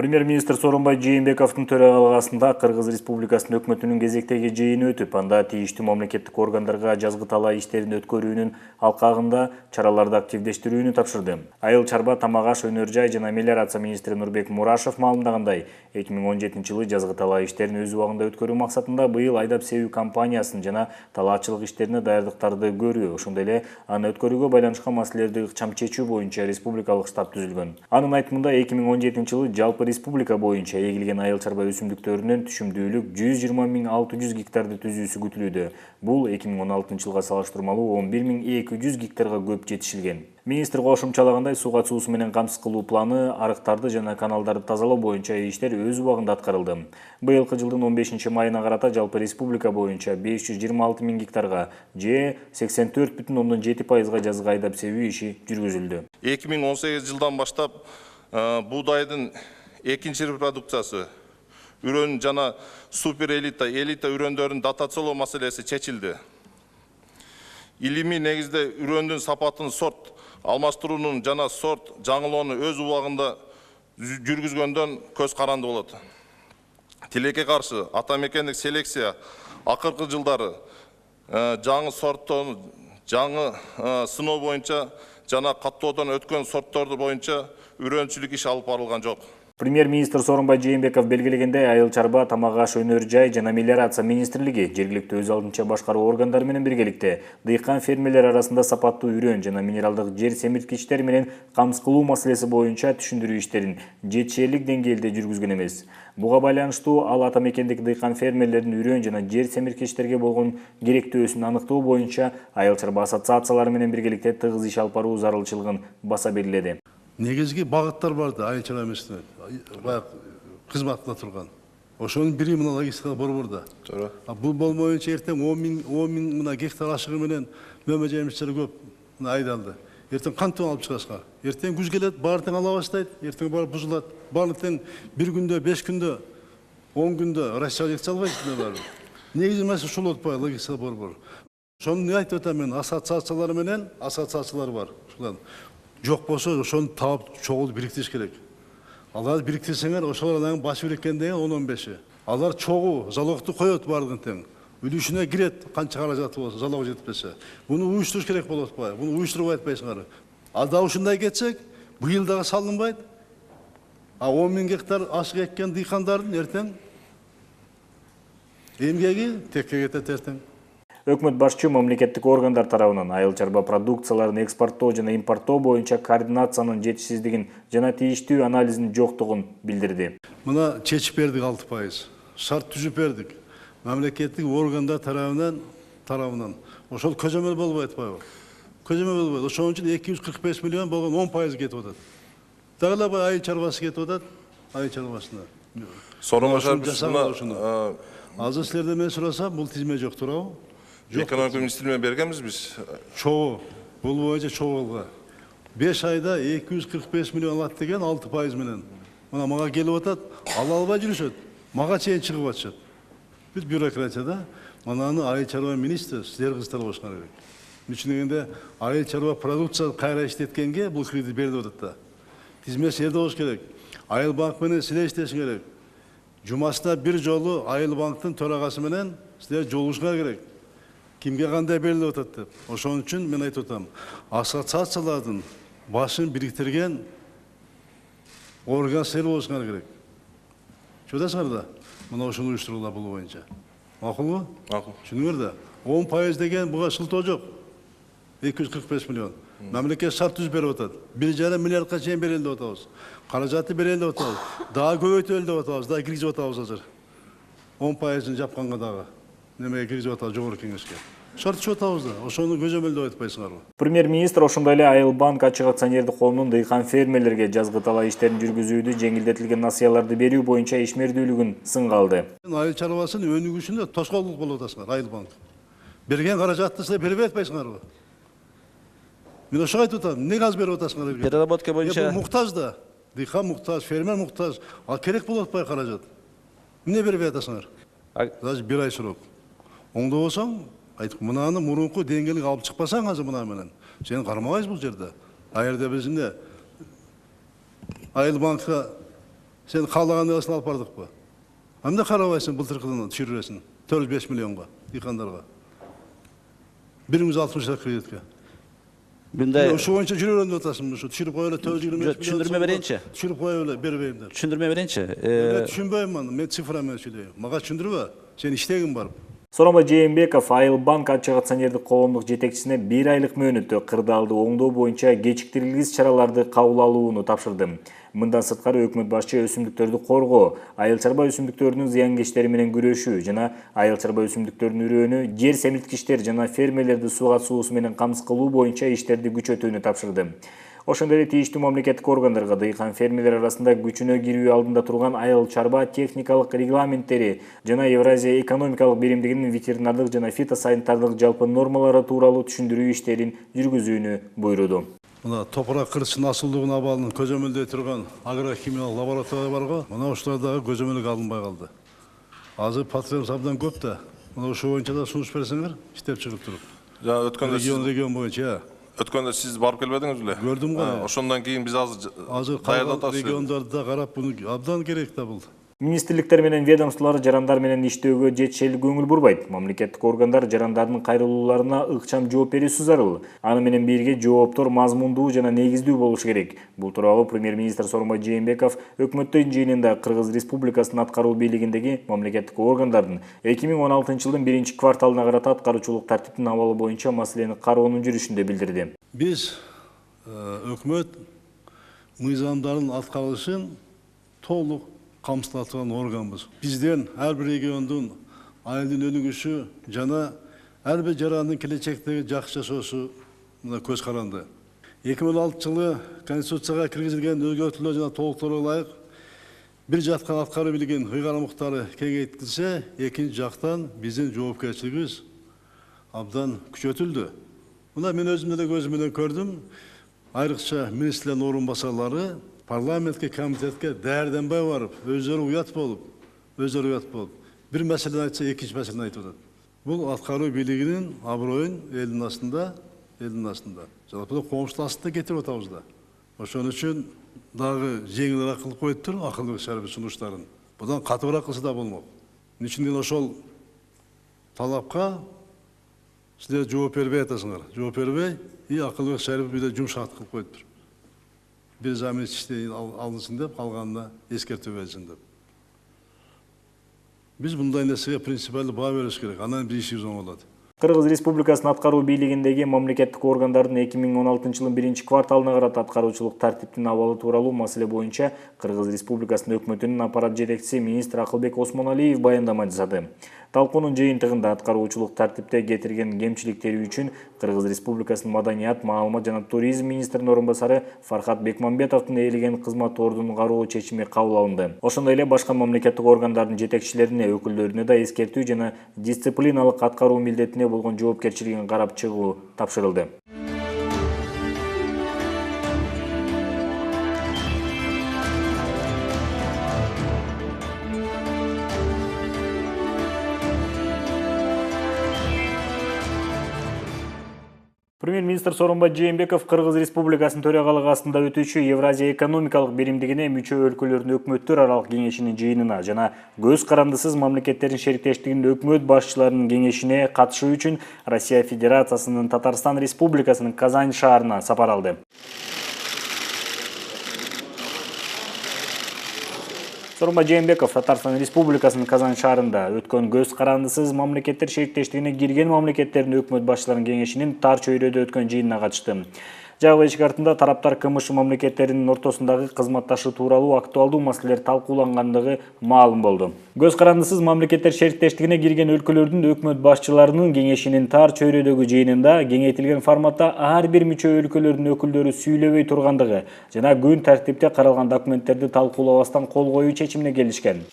Премьер-министр Сооронбай Жээнбековдун төрагалыгында Кыргыз Республикасынын өкмөтүнүн кезектеги жыйыны өтүп, анда тийиштүү мамлекеттик органдарга жазгы талаа иштерин өткөрүүнүн алкагында чараларды активдештирүүнү тапшырды. Айыл чарба, тамак аш, өнөр жай жана мелиорация министри Нурбек Мурашев маалымдагандай, 2017 жылы жазгы талаа иштерин өз убагында өткөрүү максатында быйыл айдап себүү кампаниясын жана талаачылык иштерине даярдыктарды көрүү, ошондой эле аны өткөрүүгө байланышкан маселелерди ыкчам чечүү боюнча республикалык штаб түзүлгөн. Анын айтымында 2017 жылы жалпы республика боюнча эгилген айыл чарба өсүмдүктөрүнүн түшүмдүүлүк 120.600 гектарды түзүүсү күтүлүүдө. Бул 2016 жылга салыштырмалуу 11.200 гектарга көп жетишилген. Министр кошумчалагандай, сууга суусу менен камсыз кылуу планы, арыктарды жана каналдарды тазалоо боюнча иштер өз убагында аткарылды. Быйылкы жылдын 15 майына карата жалпы республика боюнча 526.000 гектарга же 84,7% жазгы айдап себүү иши жүргүзүлдү. 2018 жылдан баштап буудайдын экинчи репродукциясы, үрөн жана супер элита үрөндөрүнүн дотациялоо маселеси чечилди. Илимий негизде үрөндүн сапатын сорт алмаштыруунун жана сорт жаңылоону өз убагында жүргүзгөндөн көз каранды болот. Тилекке каршы атамекендик селекция акыркы жылдары жаңы сорттон, жаңы сыноо боюнча жана каттоодон өткөн сорттор боюнча үрөнчүлүк иш алып барылган жок. Премьер-министр Сооронбай Жээнбеков белгилегендей, айыл чарба, тамак аш, өнөр жай жана мелиорация министрлиги жергиликтүү өз алдынча башкаруу органдары менен биргеликте дыйкан фермерлер арасында сапаттуу үрөн жана минералдык жер семирткичтер менен камсыз кылуу маселеси боюнча түшүндүрүү иштерин жетишерлик деңгээлде жүргүзгөн эмес. Буга байланыштуу ал атамекендик дыйкан фермерлердин үрөн жана жер семирткичтерге болгон керектөөсүн аныктоо боюнча айыл чарба ассоциациялары менен биргеликте тыгыз иш алып баруу зарылчылыгын баса белгиледи. Негизги багыттар барды айыл чарба эместе, баягы кызматта турган. Ошонун бири мына логистика борбордо. Туура. Бул болмоюнча эртең 10 миң мына гектар ашыгы менен мөмө жемиштер көп мына айдалды. Эртең кантип алып чыгасыңар? Эртең күз келет, баары тең ала баштайт, эртең баары бузулат. Баары тең 1 күндө, 5 күндө, 10 күндө Россияга жеткизе албайсыңар баары. Негизи маселе ушул болуп атпайбы, логистика борбору. Ошону айтып атам мен, ассоциациялар менен ассоциациялар бар. Ушулар жок болсо ошону таап чогулуп бириктириш керек. Аларды бириктирсеңер, ошолордун башы бириккен деген 10-15. Алар чогуу залогду коет баардыгын тең. Үлүшүнө кирет, канча каражаты болсо, залог жетпесе. Буну уюштуруш керек болуп атпайбы? Буну уюштуруп айтпайсыңар. Ада ушундай кетсек, быйыл дагы салынбайт. 10 миң гектар ашык эккен дыйкандардын эртең эмгеги текке кетет эртең. Өкмөт башчы мамлекеттик органдар тарабынан айыл чарба продукцияларын экспорттоо жана импорттоо боюнча координациянын жетишсиздигин жана тийиштүү анализин жоктугун билдирди. Мына чечип бердик 6%. Шарт түзүп бердик. Мамлекеттик органдар тарабынан. Ошол көзөмөл болбой атпайбы? Көзөмөл болбойт. Ошон үчүн 245 миллион болгон 10% кетип атат. Дагы эле айыл чарбасы кетип атат, айыл чарбасына. Сооронбай азыр силерден мен сурасам, бул тизме жок турабы? Экономика министрлигине бергенбиз биз. Чогуу, бул боюнча чогууга. 5 айда 245 миллион алат деген 6% менен. Мына мага келип атат, ала албай жүрүшөт. Мага чейин чыгып атышат. Бүт бюрократияда мананы айыл чарба министр силер кыздар болушуңар керек. Үчүнүгүндө айыл чарба продукция кайра иштеткенге бул кредит берилип атат да. Тизме силерде болуш керек. Айыл банк менен силер иштешиң керек. Жумасына бир жолу айыл банктын төрагасы менен силер жолугушуңар керек. Кимге кандай берилип атат деп. Ошон үчүн мен айтып атам, ассоциациялардын башын бириктирген орган силер болушуңар керек. Чөдөсүңөр да, мына ушуну уюштурулар бул боюнча. Макулбу? Макул. Түшүнүңөр да. 10% деген буга шылтоо жок. 245 миллион. Мамлекет шарт түзүп берип атат. 1,5 миллиардка чейин берели деп атабыз. Каражатты берели деп атабыз. Дагы көбөйтөлү деп атабыз. Дагы киргизип атабыз азыр. 10%-ын жапканга дагы. Немеге киргизип атабыз жогорку кеңешке. Шарт түзүп атабыз да. Ошону көзөмөлдөп айтпайсыңарбы? Премьер-министр ошондой эле Айыл банк ачык акционердик коомунун дыйкан фермерлерге жазгы талаа иштерин жүргүзүүдө жеңилдетилген насыяларды берүү боюнча ишмердүүлүгүн сынга алды. Айыл чарбасынын өнүгүшүнө тоскоолдук болуп атасыңар, Айыл банк. Берген каражатты силер бербей атпайсыңарбы? Мен ошого айтып атам, эмнеге аз берип атасыңар? Переработка боюнча муктаж да. Дыйкан муктаж, фермер муктаж. Ал керек болуп атпайбы каражат? Эмне бербей атасыңар? Даже 1 ай срок. Оңдо болсоң, айтып, мынаны мурунку деңгээлге алып чыкпасаң азыр мына менен. Сен кармабайсың бул жерде. Айырда бизинде Айыл банкка Сен қалаған асын алып бардық па? Анда қарабайсың былтырқыдан түсіресің 4-5 миллионға диқандарға. 160 кредитке. Бұндай Şu oyuncu жүріп отасың, düşürüp koyuyla 425 milyon. Düşündürme vereyinçe. Düşürüp koyuyla beribeyimler. Düşündürme vereyinçe. Düşünbeyim ben sifra söyleyeyim. Mağa düşündürme, sen iştegin barып. Сооронбай Жээнбеков Айылбанк ачык акционердик коомдук жетекчисине 1 айлык мөөнөттө кырдаалды оңдоо боюнча кечиктирилгис чараларды кабыл алууну тапшырды. Мындан сырткары өкмөт башчы өсүмдүктөрдү коргоо, айыл чарба өсүмдүктөрүнүн зыяnkечтери менен күрөшүү жана айыл чарба өсүмдүктөрүнүн үрөөнү, жер семирткичтер жана фермерлерди сууга суусу менен камсыз кылуу боюнча иштерди күчөтүүнү тапшырды. Ошондой эле тийиштүү мамлекеттик органдарга дыйкан фермерлер арасында күчүнө кирүү алдында турган айыл чарба техникалык регламенттери жана Евразия экономикалык биримдигинин ветеринардык жана фитосанитардык жалпы нормалары тууралуу түшүндүрүү иштерин жүргүзүүнү буйруду. Мына топурак кыртышынын асылдыгын абалын көзөмөлдөй турган агрохимиялык лаборатория барго, мына ушулардагы көзөмөлгө алынбай калды. Азыр потребность абдан көп да. Мына ошол боюнча да сунуш берсеңер, иштеп чыгып туруп. Жана Регион боюнча. өткөндө сиз барып келбедиңиз беле? Көрдүм го. Ошондон кийин биз азыр Калган региондордо карап буну абдан керек да бул. Министрликтер менен ведомстволор жарандар менен иштөөгө жетишели көңүл бурбайт. Мамлекеттик органдар жарандардын кайрылууларына ыкчам жооп берүүсү зарыл. Аны менен бирге жооптор мазмундуу жана негиздүү болушу керек. Бул тууралуу премьер-министр Сооронбай Жээнбеков өкмөттүн жыйынында Кыргыз Республикасынын аткаруу бийлигиндеги мамлекеттик органдардын 2016-жылдын 1-кварталына карата аткаруучулук тартиптин абалы боюнча маселени кароонун жүрүшүндө билдирди. Биз өкмөт мыйзамдардын аткарылышын толук камсыздатылган органбыз. Бизден ар бир региондун айылдын өнүгүшү жана ар бир жарандын келечектеги жакшы жашоосуна көз каранды. 2006 жылы Конституцияга киргизилген өзгөртүүлөр жана толуктоорго ылайык бир жактан аткаруу бийлигинин ыйгарым укуктары кеңейтилсе, экинчи жактан биздин жоопкерчилигибиз абдан күчөтүлдү. Мына мен өзүм деле көзүм менен көрдүм. Айрыкча министрлердин орун басарлары парламентке, комитетке даярданбай барып, өздөрү уят болуп, бир маселени айтса, экинчи маселени айтып атат. Бул аткаруу бийлигинин аброюн элдин астында, жалпы коомчулукта кетирип атабыз да. Ошон үчүн дагы жеңилирээк кылып коюптур акылдуу шарбы сунуштарын. Будан катуураак кылса да болмок. Үчүн ошол талапка сиздер жооп бербей атасыңар. Жооп бербей, акылдуу шарбы биде жумшак кылып коюптур. Bir zahmet işte alınsın deyip, kalganına eskertip versin deyip. Biz bundan nesine prinsipalli bağ veriyoruz gerek. Anan bir işimiz oladı. Кыргыз Республикасынын аткаруу бийлигиндеги мамлекеттик органдардын 2016-жылдын 1-кварталына карата аткаруучулук тартиптин абалы тууралуу маселе боюнча Кыргыз Республикасынын өкмөтүнүн аппарат жетекчиси министр Акылбек Осмоналиев баяндама жасады. Талкуунун жыйынтыгында аткаруучулук тартипте кетирген кемчиликтери үчүн Кыргыз Республикасынын маданият, маалымат жана туризм министринин орун басары Фархат Бекмамбетовдун ээлеген кызмат ордунун кароо чечими кабыл алынды. Ошондой эле башка мамлекеттик органдардын жетекчилерине, өкүлдөрүнө да эскертүү жана дисциплиналык аткаруу милдетине болгон жоопкерчилигин карап чыгуу тапшырылды. Премьер-министр Сооронбай Жээнбеков Кыргыз Республикасынын төрагалыгы астында өтүүчү Евразия экономикалык биримдигине мүчө өлкөлөрдүн өкмөттөр аралык кеңешинин жыйынына жана көз карандысыз мамлекеттердин шериктештигинин өкмөт башчыларынын кеңешине катышуу үчүн Россия Федерациясынын Татарстан Республикасынын Казань шаарына сапар алды. Сооронбай Жээнбеков Татарстан Республикасынын Казань шаарында өткөн көз карандысыз мамлекеттер шериктештигине кирген мамлекеттердин өкмөт башчыларынын кеңешинин тар чөйрөдө өткөн жыйынына катышты. Жагып эшикартында тараптар КМШ мамлекеттеринин ортосундагы кызматташуу тууралуу актуалдуу маселелер талкуулангандыгы маалым болду. Көз карандысыз мамлекеттер шериктештигине кирген өлкөлөрдүн өкмөт башчыларынын кеңешинин тар чөйрөдөгү жыйынында кеңейтилген форматта ар бир мүчө өлкөлөрдүн өкүлдөрү сүйлөбөй тургандыгы жана күн тартипте каралган документтерди талкуулабастан кол коюу чечимине келишкен.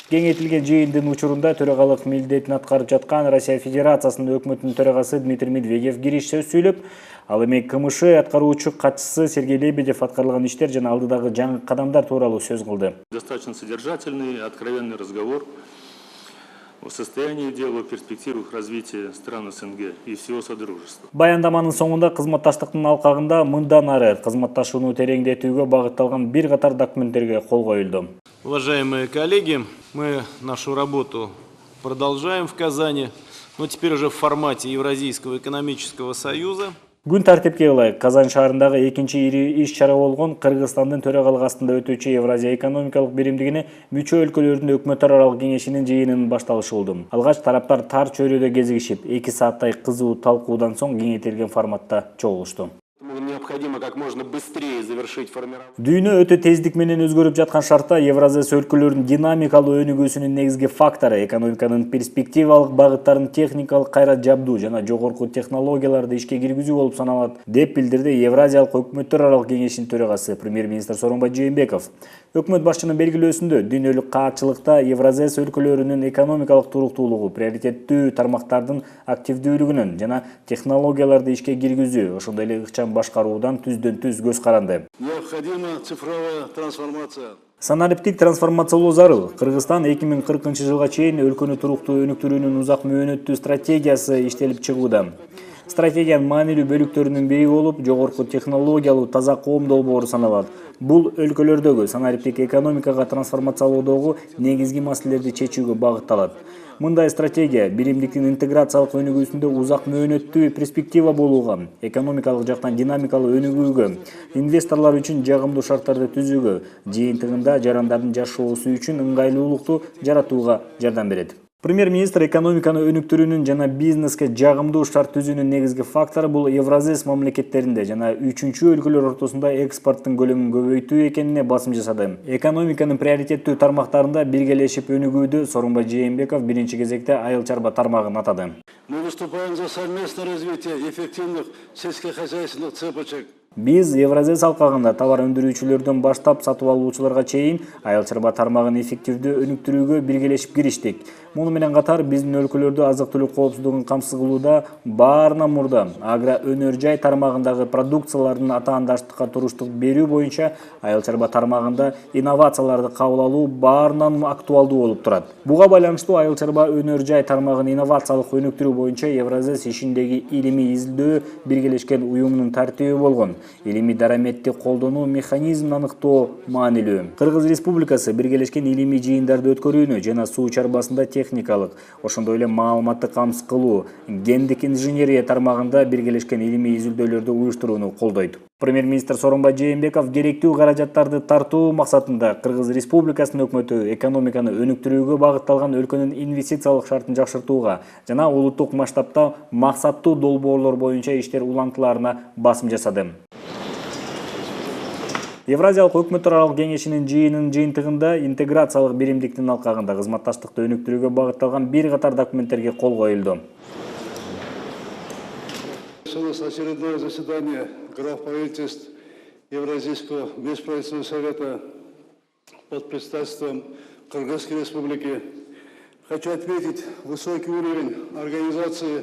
Кеңейтилген жыйындын учурунда төрагалык милдетин аткарып жаткан Россия Федерациясынын өкмөтүнүн төрагасы Дмитрий Медведев кириш сөз сүйлөп, ал эми КМШ аткаруучу катчысы Сергей Лебедев аткарылган иштер жана алдыдагы жаңы кадамдар тууралуу сөз кылды. Достаточно содержательный, откровенный разговор. о состоянии дел, о перспективах развития стран СНГ и всего Содружества. Баяндаманын соңунда кызматташтыктын алкагында мындан ары кызматташууну тереңдетүүгө багытталган бир катар документтерге кол коюлду. Уважаемые коллеги, мы нашу работу продолжаем в Казани, но теперь уже в формате Евразийского экономического союза. Күн тартипке ылайык Казан шаарындагы экинчи ири иш-чара болгон Кыргызстандын төрагалык астында өтүүчү Евразия экономикалык биримдигине мүчө өлкөлөрдүн өкмөттөр аралык кеңешинин жыйынынын башталышы болду. Алгач тараптар тар чөйрөдө кезигишип, 2 сааттай кызуу талкуудан соң кеңейтилген форматта чогулушту. Необходимо как можно быстрее завершить формирование. Дүйнө өтө тездик менен өзгөрүп жаткан шартта Евразия өлкөлөрүнүн динамикалуу өнүгүүсүнүн негизги фактору экономиканын перспективалык багыттарын техникалык кайрат жабдуу жана жогорку технологияларды ишке киргизүү болуп саналат, деп билдирди Евразиялык өкмөттөр аралык кеңешинин төрагасы премьер-министр Сооронбай Жээнбеков. Өкмөт башчынын белгилөөсүндө дүйнөлүк каатчылыкта Евразия өлкөлөрүнүн экономикалык туруктуулугу, приоритеттүү тармактардын активдүүлүгүнөн жана технологияларды ишке киргизүү, ошондой эле ыкчам башкаруудан түздөн-түз көз каранды. Необходима цифровая трансформация. Санариптик трансформациялоо зарыл. Кыргызстан 2040 жылга чейин өлкөнү туруктуу өнүктүрүүнүн узак мөөнөттүү стратегиясы иштелип чыгууда. Стратегиянын маанилүү бөлүктөрүнүн бири болуп, жогорку технологиялуу таза коом долбоору саналат. Бул өлкөлөрдөгү санариптик экономикага трансформациялоодогу негизги маселелерди чечүүгө багытталат. Мындай стратегия биримдиктин интеграциялык өнүгүүсүндө узак мөөнөттүү перспектива болууга, экономикалык жактан динамикалуу өнүгүүгө, инвесторлор үчүн жагымдуу шарттарды түзүүгө, жыйынтыгында жарандардын жашоосу үчүн ыңгайлуулукту жаратууга жардам берет. Премьер-министр экономиканы өнүктүрүүнүн жана бизнеске жагымдуу шарт түзүүнүн негизги фактору бул Евразес мамлекеттеринде жана 3-чү өлкөлөр ортосунда экспорттун көлөмүн көбөйтүү экенине басым жасады. Экономиканын приоритеттүү тармактарында биргелешип өнүгүүдө Сооронбай Жээнбеков биринчи кезекте айыл чарба тармагын атады. Мы выступаем за совместное развитие эффективных сельскохозяйственных цепочек. Биз Евразес алкагында товар өндүрүүчүлөрдөн баштап сатып алуучуларга чейин айыл чарба тармагын эффективдүү өнүктүрүүгө биргелешип кириштик. Муну менен катар биздин өлкөлөрдө азык-түлүк коопсуздугун камсыз кылууда баарынан мурда агро өнөр жай тармагындагы продукциялардын атаандаштыкка туруштук берүү боюнча айыл чарба тармагында инновацияларды кабыл алуу баарынан актуалдуу болуп турат. Буга байланыштуу айыл чарба өнөр жай тармагын инновациялык өнүктүрүү боюнча Евразес ишиндеги илимий изилдөө биргелешкен уюмунун тартиби болгон. Илимий дараметти колдонуу механизмин аныктоо маанилүү. Кыргыз Республикасы биргелешкен илимий жыйындарды өткөрүүнү жана суу чарбасында техникалык, ошондой эле маалыматты камсыз кылуу, гендик инженерия тармагында биргелешкен илимий изилдөөлөрдү уюштурууну колдойт. Премьер-министр Сооронбай Жээнбеков керектүү каражаттарды тартуу максатында Кыргыз Республикасынын өкмөтү экономиканы өнүктүрүүгө багытталган өлкөнүн инвестициялык шартын жакшыртууга жана улуттук масштабта максаттуу долбоорлор боюнча иштер улантыларына басым жасады. Евразиялык өкмөттөр аралык кеңешинин жыйынынын жыйынтыгында интеграциялык биримдиктин алкагында кызматташтыкты өнүктүрүүгө багытталган бир катар документтерге кол коюлду. Очередное заседание глав правительств Евразийского межправительственного совета под председательством Кыргызской республики. Хочу отметить высокий уровень организации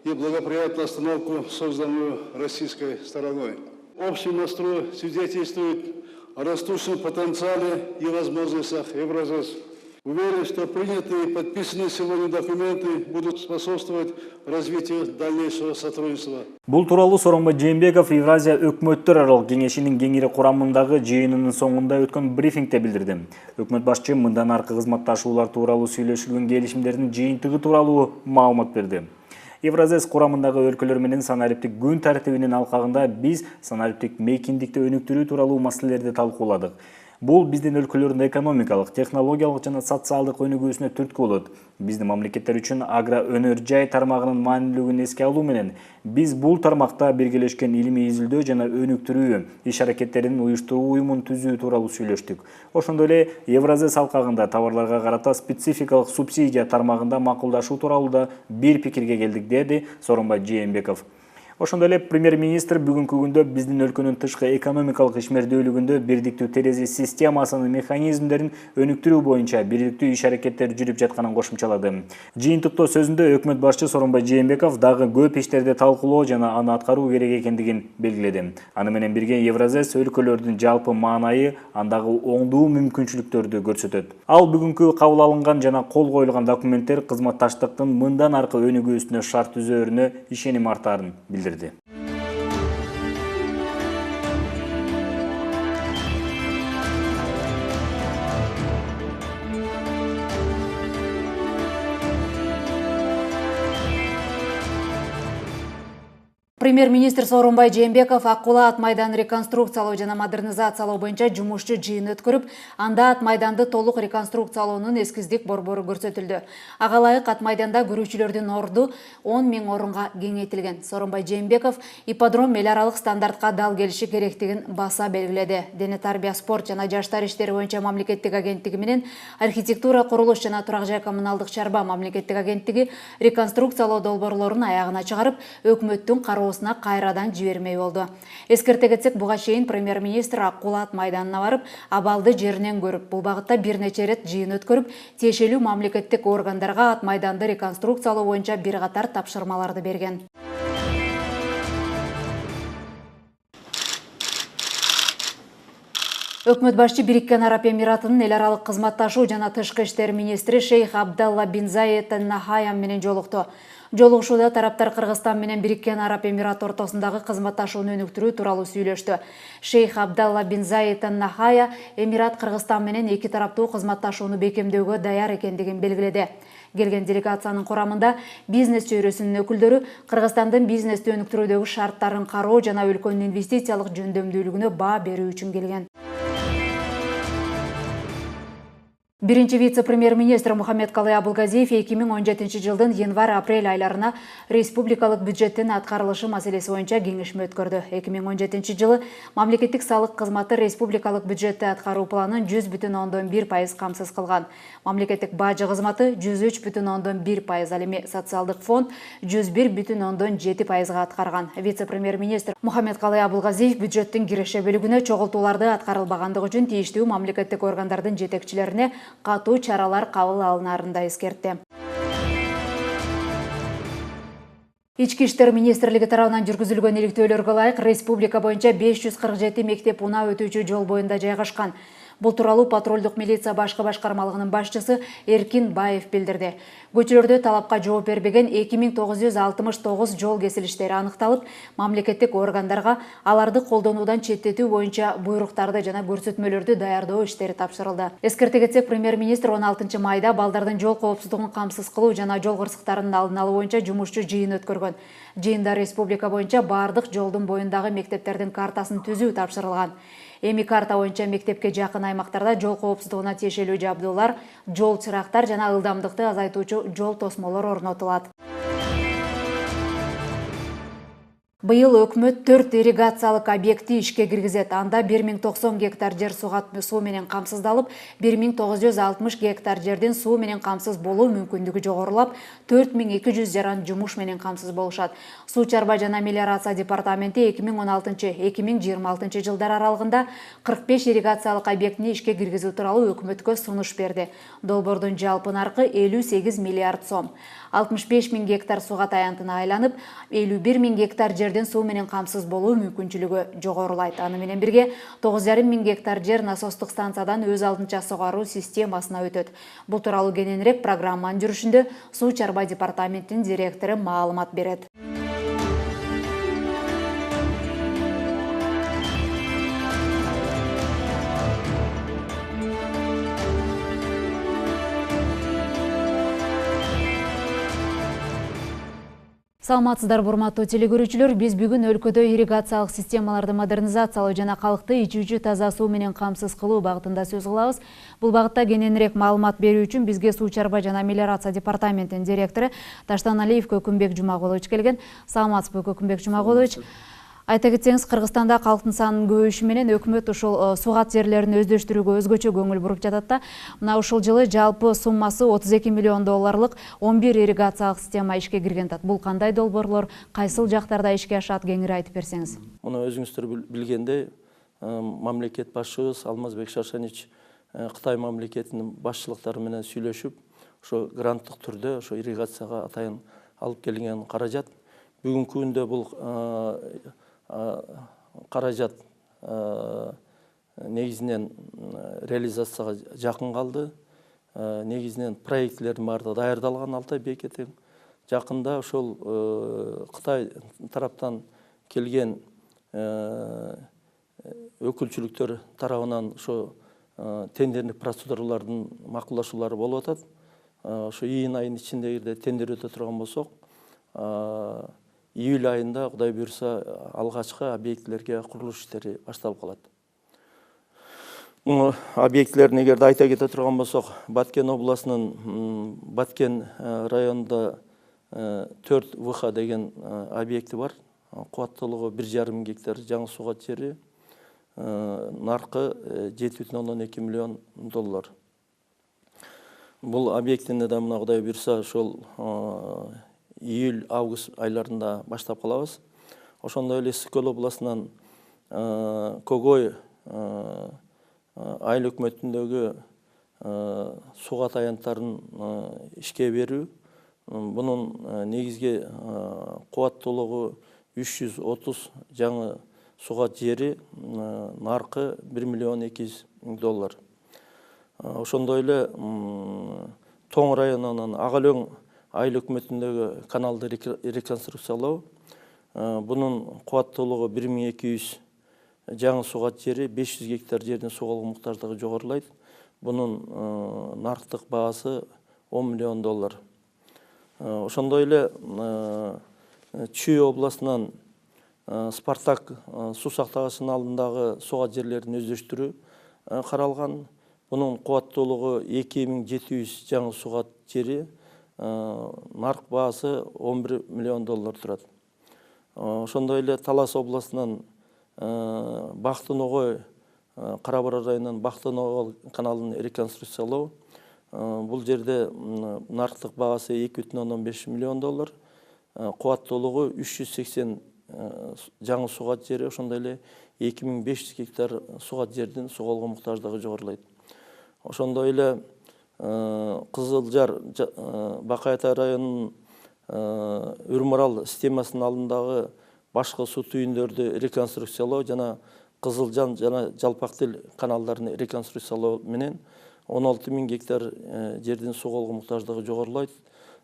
и благоприятную обстановку, созданную российской стороной. Общий настрой свидетельствует о растущем потенциале и возможностях Евразес. Уверен, что принятые и подписанные сегодня документы будут способствовать развитию дальнейшего сотрудничества. Бул тууралуу Сооронбай Жээнбеков Евразия өкмөттөр аралык кеңешинин кеңири курамындагы жыйынынын соңунда өткөн брифингде билдирди. Өкмөт башчы мындан аркы кызматташуулар тууралуу сүйлөшүлгөн келишимдердин жыйынтыгы тууралуу маалымат берди. Евразес курамындагы өлкөлөр менен санариптик күн тартибинин алкагында биз санариптик мейкиндикти өнүктүрүү тууралуу маселелерди талкууладык. Бул биздин өлкөлөрдүн экономикалык, технологиялык жана социалдык өнүгүүсүнө түрткү болот. Биздин мамлекеттер үчүн агро өнөр жай тармагынын маанилүүлүгүн эске алуу менен биз бул тармакта биргелешкен илимий изилдөө жана өнүктүрүү иш-аракеттерин уюштуруу уюмун түзүү тууралуу сүйлөштүк. Ошондой эле Евразес алкагында товарларга карата спецификалык субсидия тармагында макулдашуу тууралуу да бир пикирге келдик, деди Сооронбай Жээнбеков. Ошондой эле премьер-министр бүгүнкү күндө биздин өлкөнүн тышкы экономикалык ишмердүүлүгүндө бирдиктүү терезе системасынын механизмдерин өнүктүрүү боюнча бирдиктүү иш-аракеттер жүрүп жатканын кошумчалады. Жыйынтыктоо сөзүндө өкмөт башчы Сооронбай Жээнбеков дагы көп иштерди талкуулоо жана аны аткаруу керек экендигин белгиледи. Аны менен бирге Евразес өлкөлөрдүн жалпы маанайы андагы оңдуу мүмкүнчүлүктөрдү көрсөтөт. Ал бүгүнкү кабыл алынган жана кол коюлган документтер кызматташтыктын мындан аркы өнүгүүсүнө шарт түзөөрүнө ишеним артаарын билдирди. Премьер-министр Сооронбай Жээнбеков Ак Кулаа ат майданын реконструкциялоо жана модернизациялоо боюнча жумушчу жыйын өткөрүп, анда ат майданды толук реконструкциялоонун эскиздик борбору көрсөтүлдү. Ага ылайык ат майданда көрүүчүлөрдүн орду 10 000 орунга кеңейтилген. Сооронбай Жээнбеков ипподром эл аралык стандартка дал келиши керектигин баса белгиледи. Дене тарбия, спорт жана жаштар иштери боюнча мамлекеттик агенттиги менен архитектура, курулуш жана турак жай коммуналдык чарба мамлекеттик агенттиги реконструкциялоо долбоорлорун аягына чыгарып, өкмөттүн кароосуна кайрадан жибермей болду. Эскерте кетсек, буга чейин премьер-министр Ак Кулаа ат майданына барып, абалды жеринен көрүп, бул багытта бир нече рет жыйын өткөрүп, тиешелүү мамлекеттик органдарга ат майданды реконструкциялоо боюнча бир катар тапшырмаларды берген. Өкмөт башчы Бириккен Араб Эмиратынын эл аралык кызматташуу жана тышкы иштер министри Шейх Абдалла бин Заид Аль Нахаян менен жолукту. Жолугушууда тараптар Кыргызстан менен Бириккен Араб Эмираты ортосундагы кызматташууну өнүктүрүү тууралуу сүйлөштү. Шейх Абдалла бин Заид Аль Нахая Эмират Кыргызстан менен эки тараптуу кызматташууну бекемдөөгө даяр экендигин белгиледи. Келген делегациянын курамында бизнес чөйрөсүнүн өкүлдөрү Кыргызстандын бизнести өнүктүрүүдөгү шарттарын кароо жана өлкөнүн инвестициялык жөндөмдүүлүгүнө баа берүү үчүн келген. Биринчи вице-премьер-министр Мухаммедкалый Абылгазиев 2017 жылдын январь-апрель айларына республикалык бюджеттин аткарылышы маселеси боюнча кеңешме өткөрдү. 2017 жылы мамлекеттик салык кызматы республикалык бюджетти аткаруу планын 100,1% камсыз кылган. Мамлекеттик бажы кызматы 103,1%, ал эми социалдык фонд 101,7%га аткарган. Вице-премьер-министр Мухаммедкалый Абылгазиев бюджеттин киреше бөлүгүнө чогултууларды аткарылбагандыгы үчүн тийиштүү мамлекеттик органдардын жетекчилерине катуу чаралар кабыл алынаарын да эскертти. Ички иштер министрлиги тарабынан жүргүзүлгөн иликтөөлөргө ылайык республика боюнча 547 мектеп унаа өтүүчү жол боюнда жайгашкан. Бул тууралуу патрулдук милиция башкы башкармалыгынын башчысы Эркин Баев билдирди. Көчөлөрдө талапка жооп бербеген 2969 жол кесилиштери аныкталып, мамлекеттик органдарга аларды колдонуудан четтетүү боюнча буйруктарды жана көрсөтмөлөрдү даярдоо иштери тапшырылды. Эскерте кетсек, премьер-министр 16 майда балдардын жол коопсуздугун камсыз кылуу жана жол кырсыктарынын алдын алуу боюнча жумушчу жыйын өткөргөн. Жыйында республика боюнча бардык жолдун боюндагы мектептердин картасын түзүү тапшырылган. Эми карта боюнча мектепке жакын аймактарда жол коопсуздугуна тиешелүү жабдуулар, жол чырактар жана ылдамдыкты азайтуучу жол тосмолор орнотулат. Быйыл өкмөт 4 ирригациялык объекти ишке киргизет. Анда 1090 гектар жер суу менен камсыздалып, 1960 гектар жердин суу менен камсыз болуу мүмкүндүгү жогорулап, 4200 жаран жумуш менен камсыз болушат. Суу чарба жана мелиорация департаменти 2016-2026 жылдар аралыгында 45 ирригациялык объектини ишке киргизүү тууралуу өкмөткө сунуш берди. Долбоордун жалпы наркы 58 миллиард сом. 65 000 гектар сууга таянтына айланып, 51 000 гектар жерден суу менен камсыз болуу мүмкүнчүлүгү жогорулайт. Аны менен бирге 9,5 000 гектар жер насостук станциядан өз алдынча сугаруу системасына өтөт. Бул тууралуу кененирээк программанын жүрүшүндө суу чарба департаментинин директору маалымат берет. Саламатсыздар, урматтуу телекөрүүчүлөр. Биз бүгүн өлкөдө ирригациялык системаларды модернизациялоо жана калкты ичүүчү таза суу менен камсыз кылуу багытында сөз кылабыз. Бул багытта кененирээк маалымат берүү үчүн бизге суу чарба жана мелиорация департаментинин директору Таштан Алиев Көкүмбек Жумагулович келген. Саламатсызбы, Көкүмбек Жумагулович? Айта кетсеңиз, Кыргызстанда калктын санынын көбөйүшү менен өкмөт ушул сугат жерлерин өздөштүрүүгө өзгөчө көңүл буруп жатат да. Мына ушул жылы жалпы суммасы 32 миллион долларлык 11 ирригациялык система ишке кирген. Бул кандай долбоорлор, кайсыл жактарда ишке ашат, кеңири айтып берсеңиз. Муну өзүңүздөр билгендей, мамлекет башчыбыз Алмазбек Шаршенич Кытай мамлекетинин башчылыктары менен сүйлөшүп, ошо гранттык түрдө ошо ирригацияга атайын алып келген каражат. Бүгүнкү күндө бул каражат негизинен реализацияга жакын калды. Негизинен проектлердин баары даярдалган Алтай бекети. Жакында ошол Кытай тараптан келген өкүлчүлүктөр тарабынан ошо тендерлик процедуралардын макулдашуулары болуп атат. Ошо июнь айынын ичинде тендер өтө турган болсок, июль айында Кудай буйрса алгачкы объектилерге курулуш иштери башталып калат. Объектилерин эгерде айта кете турган болсок, Баткен областынын Баткен районунда 4 ВХ деген объекти бар. Кубаттуулугу 1,5 гектар жаңы сугат жери, наркы 7,2 миллион доллар. Бул объектини да мына Кудай буйрса ошол июль-август айларында баштап калабыз. Ошондой эле Ысык-Көл областынан Когой айыл өкмөтүндөгү сугат аянттарын ишке берүү. Бунун негизги кубаттуулугу 330 жаңы сугат жери, наркы 1,2 миллион доллар. Ошондой эле Тоң районунун Агалөң айыл өкмөтүндөгү каналды реконструкциялоо. Бунун кубаттуулугу 1200 жаңы сугат жери, 500 гектар жердин суга алуу муктаждыгы жогорулайт. Бунун нарктык баасы 10 миллион доллар. Ошондой эле Чүй областынан Спартак суу сактагычынын алдындагы сугат жерлерин өздөштүрүү каралган. Бунун кубаттуулугу 2700 жаңы сугат жери, нарк баасы 11 миллион доллар турат. Ошондой эле Талас областынан Бактыногой, Кара-Бара районунун Бактыногой каналын реконструкциялоо. Бул жерде нарктык баасы 2,15 миллион доллар, кубаттуулугу 380 жаңы сугат жери, ошондой эле 2500 гектар сугат жердин суга алуу муктаждыгы жогорулайт. Ошондой эле Кызылжар Бакай-Ата районунун Үрмарал системасынын алдындагы башкы суу түйүндөрдү реконструкциялоо жана Кызылжан жана Жалпактел каналдарын реконструкциялоо менен 16.000 гектар жердин суга алуу муктаждыгы жогорулайт.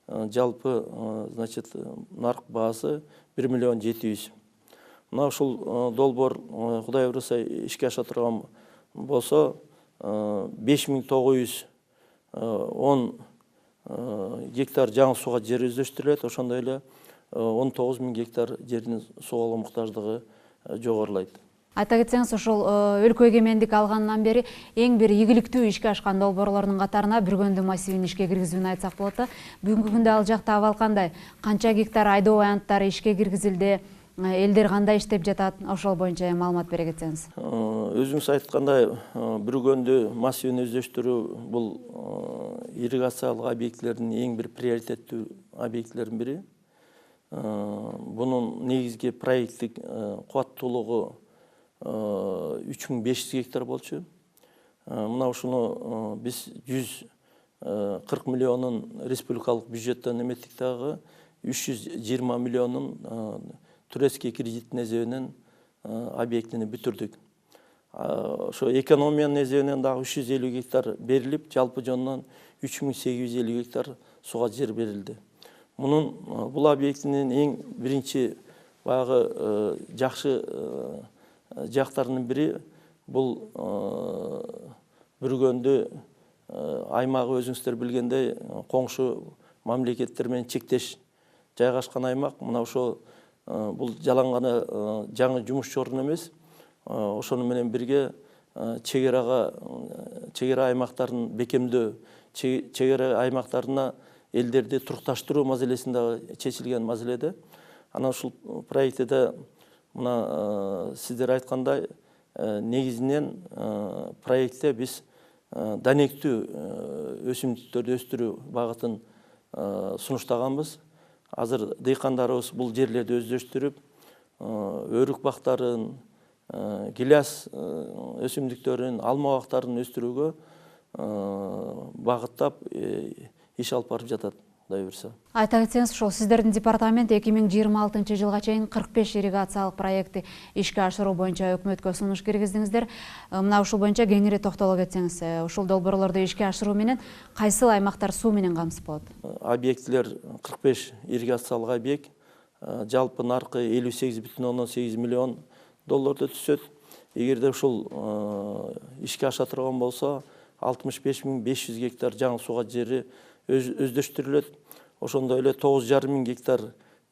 Жалпы, значит, нарк баасы 1,7 миллион. Мына ушул долбоор Кудай буйрса ишке аша турган болсо, 5910 гектар жаңы сугат жер өздөштүрүлөт. Ошондой эле 19.000 гектар жердин суга алуу муктаждыгы жогорулайт. Айта кетсеңиз, ошол өлкө эгемендик алгандан бери эң бир ийгиликтүү ишке ашкан долбоорлордун катарына Бүргөндү массивин ишке киргизүүнү айтсак болот да. Бүгүнкү күндө ал жакта абал кандай? Канча гектар айдоо аянттары ишке киргизилди? Элдер кандай иштеп жатат? Ошол боюнча маалымат бере кетсеңиз. Өзүңүз айткандай, Бүргөндү массивин өздөштүрүү бул ирригациялык объектилердин эң бир приоритеттүү объектилердин бири. Бунун негизги проекттик кубаттуулугу 3500 гектар болчу. Мына ушуну биз 140 миллионун республикалык бюджеттен эметтик дагы, 320 миллионун турецкий кредиттин эсебинен объектини бүтүрдүк. Ошо экономиянын эсебинен дагы 350 гектар берилип, жалпы жонунан 3850 гектар сугат жер берилди. Мунун бул объектинин эң биринчи баягы жакшы жактарынын бири бул Бүргөндү аймагы өзүңүздөр билгендей коңшу мамлекеттер менен чектеш жайгашкан аймак. Мына ошо бул жалаң жаңы жумуш орун эмес. Ошону менен бирге чегара аймактарын бекемдөө, чегара аймактарына элдерди турукташтыруу маселесин дагы чечилген маселеде. Анан ушул проектте мына сиздер айткандай негизинен проектте биз данектүү өсүмдүктөрдү өстүрүү багытын сунуштаганбыз. Азыр дыйкандарыбыз бул жерлерди өздөштүрүп, өрүк бактарын, гиляс өсүмдүктөрүн, алма бактарын өстүрүүгө багыттап иш алып барып жатат. Айта кетсеңиз, ошол сиздердин департамент 2026 жылга чейин 45 ирригациялык проектти ишке ашыруу боюнча өкмөткө сунуш киргиздиңиздер. Мына ушул боюнча кеңири токтоло кетсеңиз, ушул долбоорлорду ишке ашыруу менен кайсыл аймактар суу менен камсыз болот? Объектилер 45 ирригациялык объект, жалпы наркы 58,8 миллион долларда түшөт. Эгерде ушул ишке аша турган болсо, 65.500 гектар жаңы сууга жери өздөштүрүлөт. Ошондой эле 9,5 гектар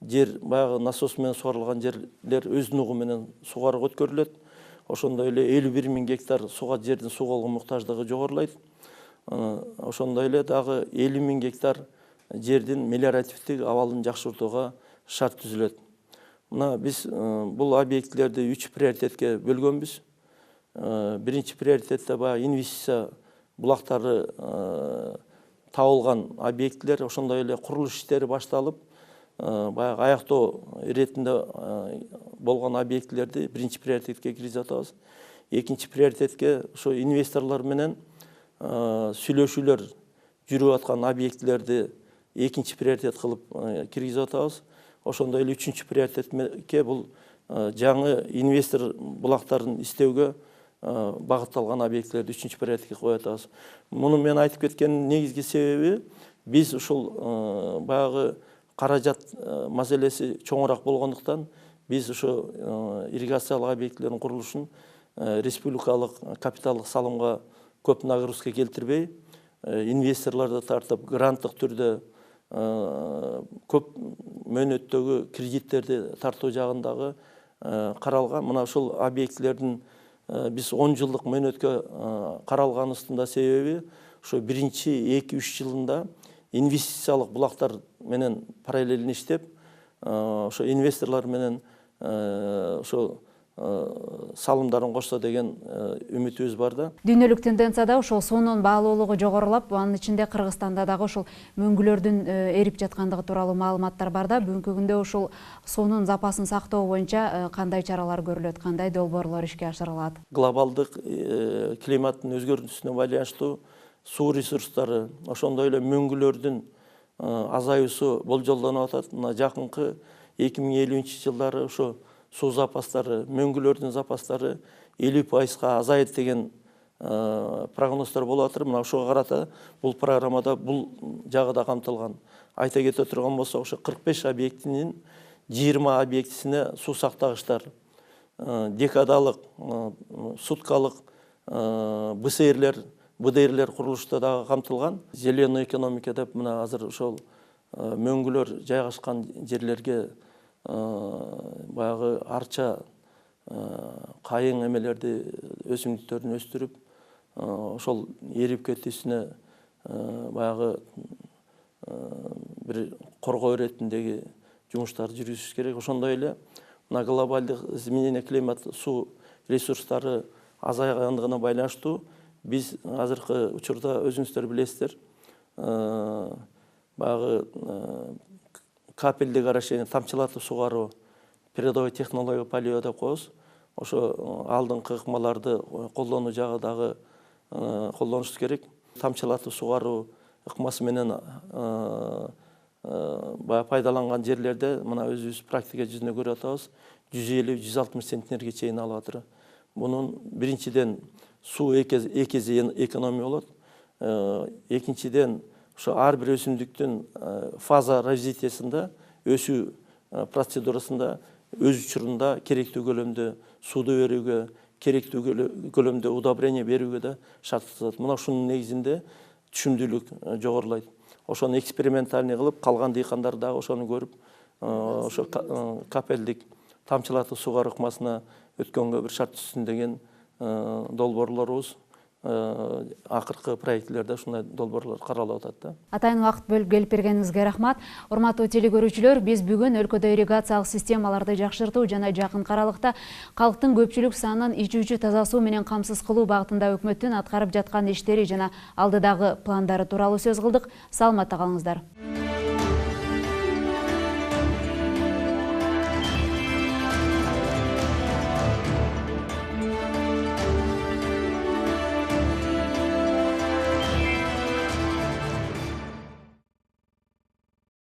жер баягы насос менен сугарылган жерлер өз нугу менен сугарууга өткөрүлөт. Ошондой эле 51.000 гектар сууга жердин сууга болгон муктаждыгы жогорулайт. Ошондой эле дагы 50.000 гектар жердин мелиоративдик абалын жакшыртууга шарт түзүлөт. Мына биз бул объектилерди 3 приоритетке бөлгөнбүз. Биринчи приоритетте баягы инвестиция булактары табылган объектилер, ошондой эле курулуш иштери башталып, баягы аяктоо иретинде болгон объектилерди биринчи приоритетке киргизип атабыз. Экинчи приоритетке ошо инвесторлор менен сүйлөшүүлөр жүрүп аткан объектилерди экинчи приоритет кылып киргизип атабыз. Ошондой эле үчүнчү приоритетке бул жаңы инвестор булактарын издөөгө багытталган объектилерди үчүнчү приоритетке коюп атабыз. Муну мен айтып кеткендин негизги себеби биз ушул баягы каражат маселеси чоңураак болгондуктан биз ошо ирригациялык объектилердин курулушун республикалык капиталдык салымга көп нагрузка келтирбей, инвесторлорду тартып, гранттык түрдө көп мөөнөттөгү кредиттерди тартуу жагындагы каралган. Мына ушул объектилердин биз 10 жылдык мөөнөткө каралганыбыздын да себеби ошо биринчи 2-3 жылында инвестициялык булактар менен параллельно иштеп, ошо инвесторлор менен ошо салымдарын кошсо деген үмүтүбүз бар да. Дүйнөлүк тенденцияда ошол суунун баалуулугу жогорулап, анын ичинде Кыргызстанда дагы ошол мөңгүлөрдүн эрип жаткандыгы тууралуу маалыматтар бар да. Бүгүнкү күндө ошол суунун запасын сактоо боюнча кандай чаралар көрүлөт, кандай долбоорлор ишке ашырылат? Глобалдык климаттын өзгөрүүсүнө байланыштуу суу ресурстары, ошондой эле мөңгүлөрдүн азаюусу болжолдонуп атат. Мына жакынкы 2050 жылдары ошо суу запастары, мөңгүлөрдүн запастары 50%-га азайат деген прогноздор болуп атыр. Мына ошого карата бул программада бул жагы да камтылган. Айта кете турган болсок, ошо 45 объектинин 20 объектисине суу сактагычтар, декадалык, суткалык БДРлер курулушта дагы камтылган. Зеленый экономика деп мына азыр ошол мөңгүлөр жайгашкан жерлерге баягы арча, кайың эмелерди, өсүмдүктөрүн өстүрүп, ошол эрип кетүүсүнө баягы бир коргоо иретиндеги жумуштарды жүргүзүш керек. Ошондой эле мына глобалдык изменение климат, суу ресурстары азайгандыгына байланыштуу биз азыркы учурда өзүңүздөр билесиздер, баягы капелдик орошение, тамчылатып сугаруу, передовой технология полио деп коебуз. Ошо алдыңкы ыкмаларды колдонуу жагы дагы колдонуш керек. Тамчылатып сугаруу ыкмасы менен баягы пайдаланган жерлерде мына өзүбүз практика жүзүндө көрүп атабыз, 150-160 центнерге чейин алып атыр. Мунун биринчиден суу экези экономия болот. Экинчиден ошо ар бир өсүмдүктүн фаза развитиясында, өсүү процедурасында өз учурунда керектүү көлөмдө сууду берүүгө, керектүү көлөмдө удобрение берүүгө да шарт жасалат. Мына ушунун негизинде түшүмдүүлүк жогорулайт. Ошону экспериментальный кылып, калган дыйкандар дагы ошону көрүп, ошо капелдик тамчылатып сугаруу ыкмасына өткөнгө бир шарт түзсүн деген долбоорлорубуз акыркы проектилерде ушундай долбоорлор каралып атат да. Атайын вакыт бөлүп келип бергениңизге рахмат. Урматтуу телекөрүүчүлөр, биз бүгүн өлкөдө ирригациялык системаларды жакшыртуу жана жакын аралыкта калктын көпчүлүк санын ичүүчү таза суу менен камсыз кылуу багытында өкмөттүн аткарып жаткан иштери жана алдыдагы пландары тууралуу сөз кылдык. Саламатта калыңыздар.